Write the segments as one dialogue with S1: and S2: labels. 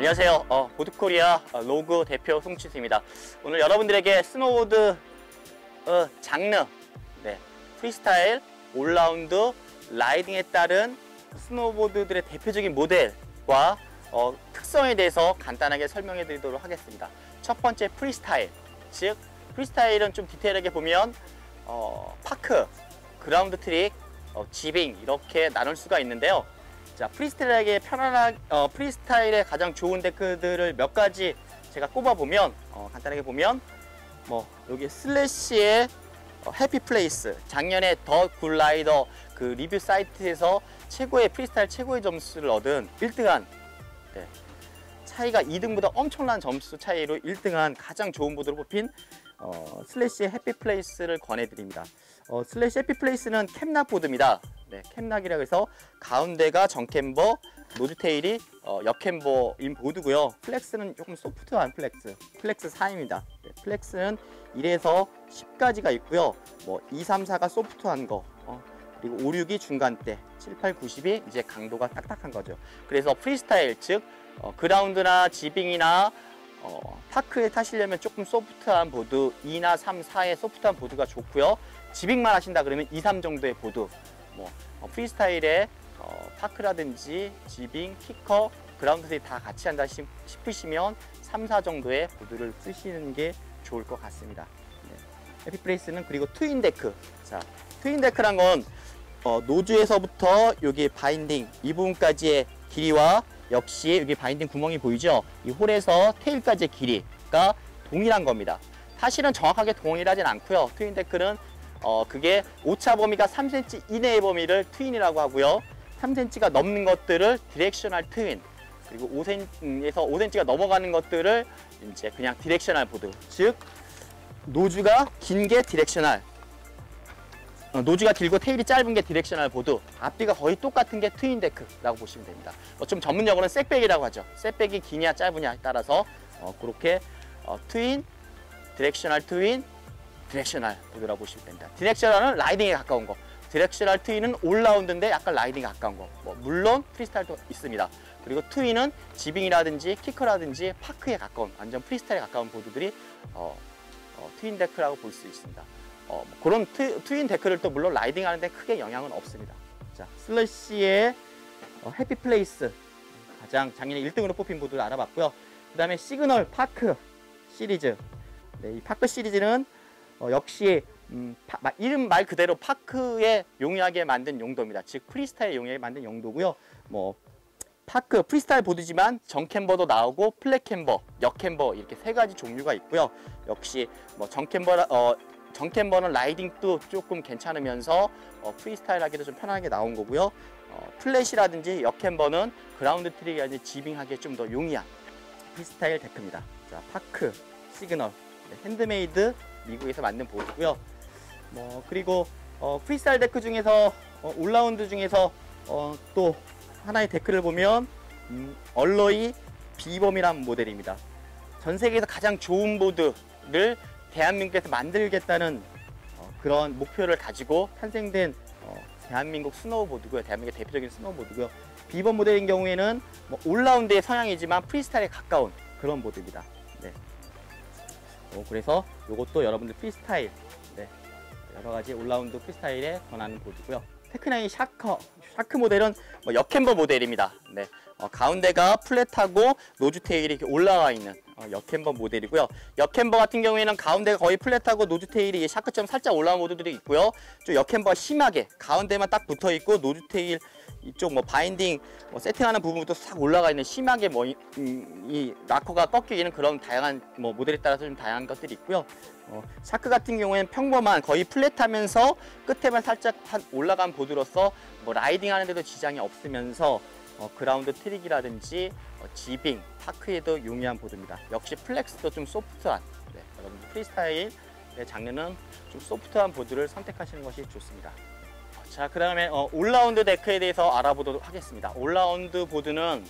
S1: 안녕하세요. 보드코리아 로그 대표 송치수입니다. 오늘 여러분들에게 스노우보드 장르, 프리스타일, 올라운드, 라이딩에 따른 스노우보드들의 대표적인 모델과 특성에 대해서 간단하게 설명해 드리도록 하겠습니다. 첫 번째 프리스타일, 즉 프리스타일은 좀 디테일하게 보면 파크, 그라운드 트릭, 지빙 이렇게 나눌 수가 있는데요. 자, 프리스타일의 가장 좋은 데크들을 몇 가지 제가 꼽아보면 간단하게 보면 여기 슬래시의 해피플레이스, 작년에 더 굿라이더 그 리뷰 사이트에서 프리스타일 최고의 점수를 얻은 1등한 차이가 2등보다 엄청난 점수 차이로 1등한 가장 좋은 보드로 뽑힌 슬래시의 해피플레이스를 권해드립니다. 슬래시 해피플레이스는 캠락 보드입니다. 캠락이라고 해서 가운데가 정캠버, 노즈테일이 역캠버인 보드고요. 플렉스는 조금 소프트한 플렉스 4입니다. 플렉스는 1에서 10까지가 있고요. 2, 3, 4가 소프트한 거, 그리고 5, 6이 중간대, 7, 8, 90이 이제 강도가 딱딱한 거죠. 그래서 프리스타일, 즉 그라운드나 지빙이나 파크에 타시려면 조금 소프트한 보드 2나 3, 4의 소프트한 보드가 좋고요. 지빙만 하신다 그러면 2, 3 정도의 보드, 프리스타일에 파크라든지 지빙, 키커, 그라운드들이 다 같이 한다 싶으시면 3, 4 정도의 보드를 쓰시는 게 좋을 것 같습니다. 해피플레이스는 그리고 트윈데크. 자, 트윈데크란 건 노즈에서부터 여기 바인딩 이 부분까지의 길이와 역시 여기 바인딩 구멍이 보이죠? 이 홀에서 테일까지의 길이가 동일한 겁니다. 사실은 정확하게 동일하진 않고요. 트윈데크는 그게 오차 범위가 3cm 이내의 범위를 트윈이라고 하고요. 3cm가 넘는 것들을 디렉셔널 트윈, 그리고 5cm에서 5cm가 넘어가는 것들을 이제 그냥 디렉셔널 보드, 즉 노즈가 긴 게 디렉셔널, 노즈가 길고 테일이 짧은 게 디렉셔널 보드, 앞뒤가 거의 똑같은 게 트윈데크라고 보시면 됩니다. 좀 전문용어로는 셋백이라고 하죠. 셋백이 기냐 짧으냐에 따라서 그렇게 트윈, 디렉셔널 트윈, 디렉셔널 보드라고 보시면 됩니다. 디렉셔널은 라이딩에 가까운 거, 디렉셔널 트윈은 올라운드인데 약간 라이딩에 가까운 거, 물론 프리스타일도 있습니다. 그리고 트윈은 지빙이라든지 키커라든지 파크에 가까운, 완전 프리스타일에 가까운 보드들이 트윈 데크라고 볼 수 있습니다. 그런 트윈 데크를 또 물론 라이딩 하는데 크게 영향은 없습니다. 자, 슬래시의 해피플레이스, 가장 작년에 1등으로 뽑힌 보드를 알아봤고요. 그 다음에 시그널 파크 시리즈. 이 파크 시리즈는 역시 이름 말 그대로 파크에 용이하게 만든 용도입니다. 즉 프리스타일 용이하게 만든 용도고요. 파크 프리스타일 보드지만 정캠버도 나오고 플랫캠버, 역캠버 이렇게 세 가지 종류가 있고요. 역시 정캠버는 라이딩도 조금 괜찮으면서 프리스타일 하기도 좀 편하게 나온 거고요. 플랫이라든지 역캠버는 그라운드 트릭이라든지 지빙하기에 좀 더 용이한 프리스타일 데크입니다. 자, 파크, 시그널, 핸드메이드 미국에서 만든 보드고요. 그리고 프리스타일 데크 중에서 올라운드 중에서 또 하나의 데크를 보면 얼로이 비범이라는 모델입니다. 전 세계에서 가장 좋은 보드를 대한민국에서 만들겠다는 그런 목표를 가지고 탄생된 대한민국 스노우보드고요. 대한민국의 대표적인 스노우보드고요. 비범 모델인 경우에는 올라운드의 성향이지만 프리스타일에 가까운 그런 보드입니다. 그래서 이것도 여러분들 프리스타일, 여러가지 올라운드 프리스타일에 권하는 보드고요. 테크나인 샤크 모델은 역캠버 모델입니다. 가운데가 플랫하고 노즈 테일이 이렇게 올라와 있는 역캠버 모델이고요. 역캠버 같은 경우에는 가운데가 거의 플랫하고 노즈 테일이 샤크처럼 살짝 올라온 모드들이 있고요. 좀 역캠버가 심하게 가운데만 딱 붙어 있고 노즈 테일 이쪽 바인딩 세팅하는 부분부터 싹 올라가 있는 심하게 이 락커가 꺾이는 그런 다양한 모델에 따라서 좀 다양한 것들이 있고요. 샤크 같은 경우에는 평범한 거의 플랫하면서 끝에만 살짝 올라간 보드로서 라이딩 하는데도 지장이 없으면서 그라운드 트릭이라든지 지빙, 파크에도 용이한 보드입니다. 역시 플렉스도 좀 소프트한, 여러분들 프리스타일 장르는 좀 소프트한 보드를 선택하시는 것이 좋습니다. 자, 그 다음에 올라운드 데크에 대해서 알아보도록 하겠습니다. 올라운드 보드는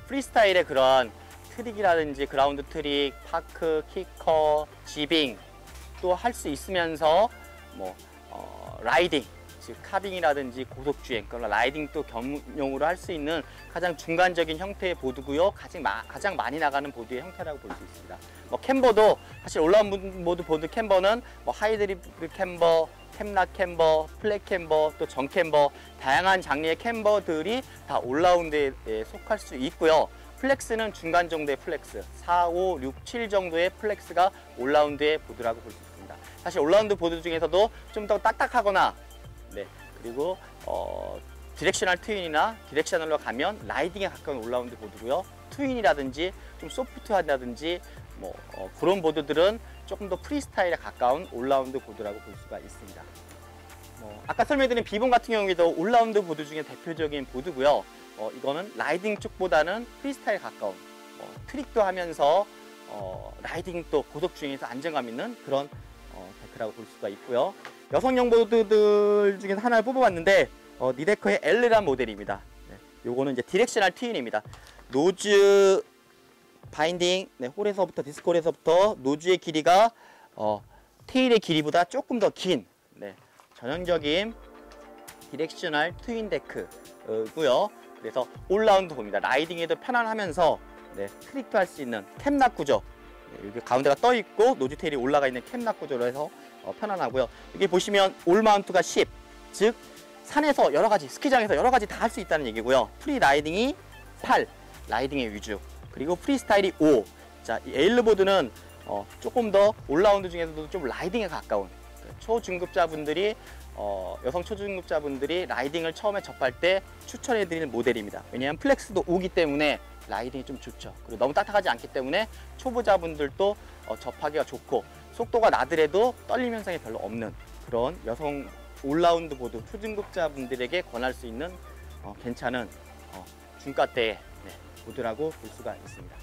S1: 프리스타일의 그런 트릭이라든지 그라운드 트릭, 파크, 키커, 지빙 또 할 수 있으면서 라이딩, 즉 카빙이라든지 고속주행, 그러나 라이딩도 겸용으로 할 수 있는 가장 중간적인 형태의 보드고요. 가장 많이 나가는 보드의 형태라고 볼 수 있습니다. 뭐 캠버도 사실 올라운드 모드 보드 캠버는 뭐 하이드리브 캠버, 캠락 캠버, 플랫 캠버, 또 정 캠버, 다양한 장르의 캠버들이 다 올라운드에 속할 수 있고요. 플렉스는 중간 정도의 플렉스, 4, 5, 6, 7 정도의 플렉스가 올라운드의 보드라고 볼 수 있습니다. 사실 올라운드 보드 중에서도 좀 더 딱딱하거나, 네, 그리고 디렉셔널 트윈이나 디렉셔널로 가면 라이딩에 가까운 올라운드 보드고요. 트윈이라든지 좀 소프트하다든지 뭐 그런 보드들은 조금 더 프리스타일에 가까운 올라운드 보드라고 볼 수가 있습니다. 아까 설명드린 비본 같은 경우에도 올라운드 보드 중에 대표적인 보드고요. 이거는 라이딩 쪽보다는 프리스타일에 가까운, 트릭도 하면서 라이딩 또 고속 주행에서 안정감 있는 그런 데크라고 볼 수가 있고요. 여성용 보드들 중에 하나를 뽑아봤는데 니데커의 L라는 모델입니다. 네, 요거는 이제 디렉셔널 트윈입니다. 노즈 바인딩, 네, 홀에서부터 디스크홀에서부터 노즈의 길이가 테일의 길이보다 조금 더 긴, 네, 전형적인 디렉셔널 트윈 데크고요. 그래서 올라운드 봅니다. 라이딩에도 편안하면서, 네, 트릭도 할 수 있는 캠락 구조, 네, 여기 가운데가 떠 있고 노즈 테일이 올라가 있는 캠락 구조로 해서 편안하고요. 여기 보시면 올 마운트가 10, 즉 산에서 여러가지, 스키장에서 여러가지 다 할 수 있다는 얘기고요. 프리 라이딩이 8, 라이딩의 위주, 그리고 프리스타일이 5. 자, 이 에일보드는 조금 더 올라운드 중에서도 좀 라이딩에 가까운 초중급자분들이, 여성 초중급자분들이 라이딩을 처음에 접할 때 추천해드리는 모델입니다. 왜냐하면 플렉스도 오기 때문에 라이딩이 좀 좋죠. 그리고 너무 딱딱하지 않기 때문에 초보자분들도 접하기가 좋고, 속도가 나더라도 떨림 현상이 별로 없는 그런 여성 올라운드 보드 초중급자분들에게 권할 수 있는 괜찮은 중가대의, 네, 보드라고 볼 수가 있습니다.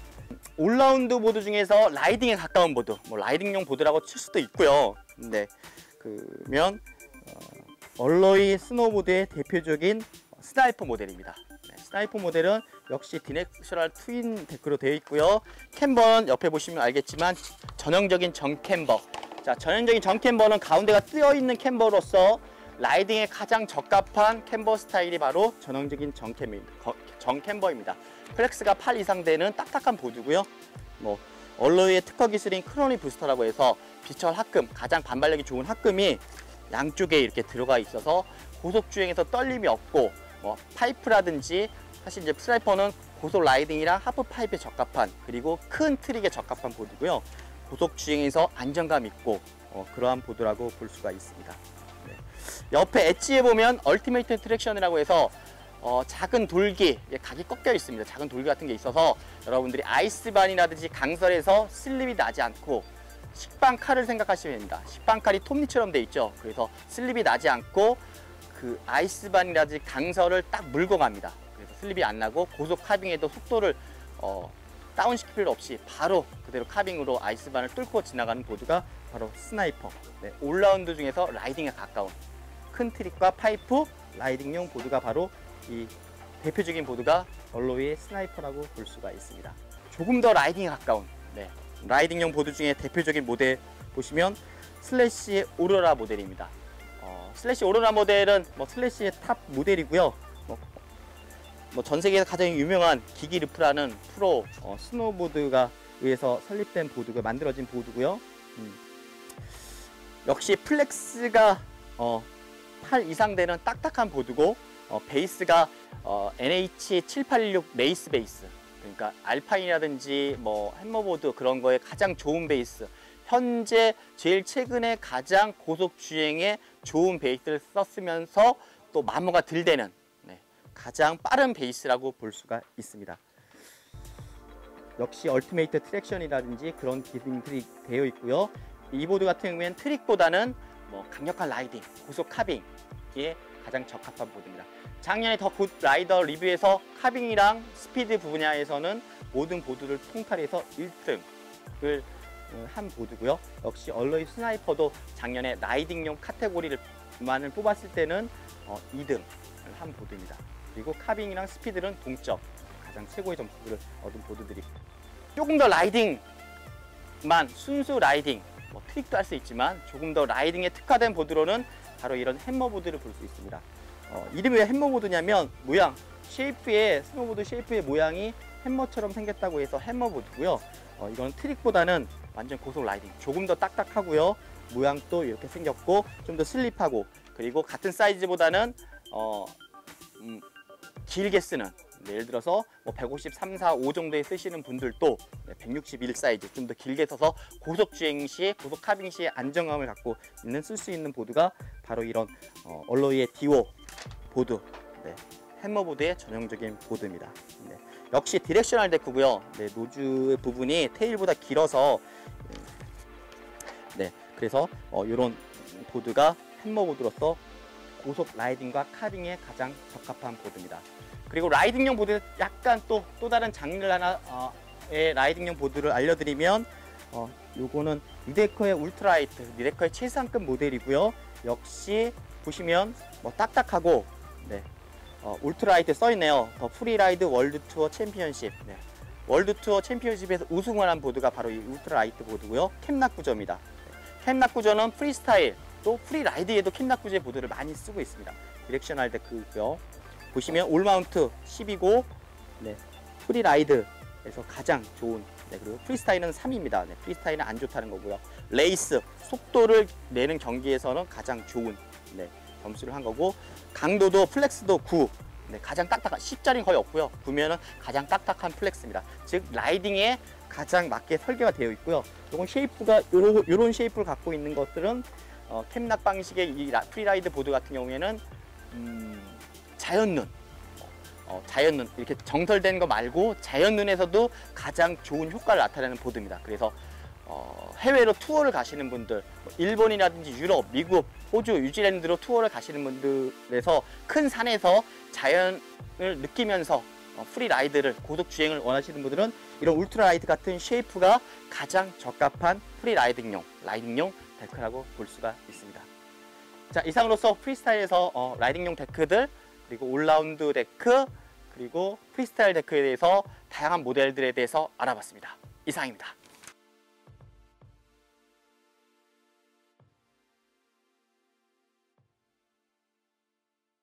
S1: 올라운드 보드 중에서 라이딩에 가까운 보드, 뭐 라이딩용 보드라고 칠 수도 있고요. 네, 그러면 얼로이 스노보드의 대표적인 스나이퍼 모델입니다. 네, 스나이퍼 모델은 역시 디렉셔널 트윈 데크로 되어 있고요. 캠버는 옆에 보시면 알겠지만 전형적인 정 캠버. 자, 전형적인 정 캠버는 가운데가 뜨어 있는 캠버로서 라이딩에 가장 적합한 캠버 스타일이 바로 전형적인 정 캠버입니다. 플렉스가 8 이상 되는 딱딱한 보드고요. 뭐 얼로이의 특허 기술인 크로니 부스터라고 해서 비철 합금, 가장 반발력이 좋은 합금이 양쪽에 이렇게 들어가 있어서 고속 주행에서 떨림이 없고, 뭐 파이프라든지, 사실 이제 스나이퍼는 고속 라이딩이랑 하프 파이프에 적합한, 그리고 큰 트릭에 적합한 보드고요. 고속 주행에서 안정감 있고 그러한 보드라고 볼 수가 있습니다. 네. 옆에 엣지에 보면 얼티메이트 트랙션이라고 해서 작은 돌기, 각이 꺾여 있습니다. 작은 돌기 같은 게 있어서 여러분들이 아이스반이라든지 강설에서 슬립이 나지 않고, 식빵칼을 생각하시면 됩니다. 식빵칼이 톱니처럼 돼 있죠. 그래서 슬립이 나지 않고 그 아이스반이라든지 강설을 딱 물고 갑니다. 그래서 슬립이 안 나고 고속 카빙에도 속도를 다운시킬 필요 없이 바로 그대로 카빙으로 아이스반을 뚫고 지나가는 보드가 바로 스나이퍼. 네, 올라운드 중에서 라이딩에 가까운 큰 트릭과 파이프 라이딩용 보드가 바로 이 대표적인 보드가 얼로이의 스나이퍼라고 볼 수가 있습니다. 조금 더 라이딩에 가까운, 네, 라이딩용 보드 중에 대표적인 모델 보시면 슬래시의 오로라 모델입니다. 슬래시 오로라 모델은 뭐 슬래시의 탑 모델이고요. 뭐 전 세계에서 가장 유명한 기기 르프라는 프로 스노보드가 의해서 설립된 보드가 만들어진 보드고요. 역시 플렉스가 8 이상 되는 딱딱한 보드고, 베이스가 NH7816 레이스 베이스, 그러니까 알파인이라든지 뭐 햄머보드 그런 거에 가장 좋은 베이스, 현재 제일 최근에 가장 고속 주행에 좋은 베이스를 썼으면서 또 마모가 덜 되는, 네, 가장 빠른 베이스라고 볼 수가 있습니다. 역시 얼티메이트 트랙션이라든지 그런 기능들이 되어 있고요. 이 보드 같은 경우에는 트릭보다는 뭐 강력한 라이딩, 고속 카빙에 가장 적합한 보드입니다. 작년에 더 굿 라이더 리뷰에서 카빙이랑 스피드 분야에서는 모든 보드를 통틀어서 1등을 한 보드고요. 역시 얼로이 스나이퍼도 작년에 라이딩용 카테고리만을 뽑았을 때는 2등을 한 보드입니다. 그리고 카빙이랑 스피드는 동점, 가장 최고의 점수를 얻은 보드들이. 조금 더 라이딩만, 순수 라이딩, 뭐 트릭도 할 수 있지만 조금 더 라이딩에 특화된 보드로는 바로 이런 햄머보드를 볼 수 있습니다. 이름이 왜 햄머보드냐면 모양, 스노보드 쉐이프의 모양이 햄머처럼 생겼다고 해서 햄머보드고요. 이건 트릭보다는 완전 고속 라이딩, 조금 더 딱딱하고요. 모양도 이렇게 생겼고 좀 더 슬립하고, 그리고 같은 사이즈보다는 길게 쓰는, 예를 들어서 뭐 153, 4, 5 정도에 쓰시는 분들도 161 사이즈 좀 더 길게 써서 고속 주행 시, 고속 카빙 시에 안정감을 갖고 있는, 쓸 수 있는 보드가 바로 이런 얼로이의 디오 보드, 햄머보드의 전형적인 보드입니다. 역시 디렉셔널 데크고요. 노즐 부분이 테일보다 길어서 그래서 이런 보드가 햄머보드로서 고속 라이딩과 카빙에 가장 적합한 보드입니다. 그리고 라이딩용 보드, 약간 또 다른 장르 하나의 라이딩용 보드를 알려드리면 요거는 리데커의 울트라라이트, 리데커의 최상급 모델이고요. 역시 보시면 뭐 딱딱하고 울트라라이트 써있네요. 더 프리라이드 월드투어 챔피언십, 월드투어 챔피언십에서 우승을 한 보드가 바로 이 울트라라이트 보드고요. 캠락 구조입니다. 캠락 구조는 프리스타일, 또 프리라이드에도 캠락 구조의 보드를 많이 쓰고 있습니다. 디렉셔널 데크고요. 보시면 올마운트 10이고 프리라이드에서 가장 좋은, 그리고 프리스타일은 3입니다. 프리스타일은 안 좋다는 거고요. 레이스, 속도를 내는 경기에서는 가장 좋은 점수를 한 거고, 강도도 플렉스도 9, 가장 딱딱한, 10짜리는 거의 없고요. 9면은 가장 딱딱한 플렉스입니다. 즉 라이딩에 가장 맞게 설계가 되어 있고요. 이건 쉐이프가 요런 쉐이프를 갖고 있는 것들은 캠락 방식의 이 프리라이드 보드 같은 경우에는 자연눈, 이렇게 정설된 거 말고 자연눈에서도 가장 좋은 효과를 나타내는 보드입니다. 그래서 해외로 투어를 가시는 분들, 일본이라든지 유럽, 미국, 호주, 뉴질랜드로 투어를 가시는 분들에서 큰 산에서 자연을 느끼면서 프리라이드를, 고속 주행을 원하시는 분들은 이런 울트라라이트 같은 쉐이프가 가장 적합한 프리라이딩용, 라이딩용 데크라고 볼 수가 있습니다. 자, 이상으로서 프리스타일에서 라이딩용 데크들, 그리고 올라운드 데크, 그리고 프리스타일 데크에 대해서 다양한 모델들에 대해서 알아봤습니다. 이상입니다.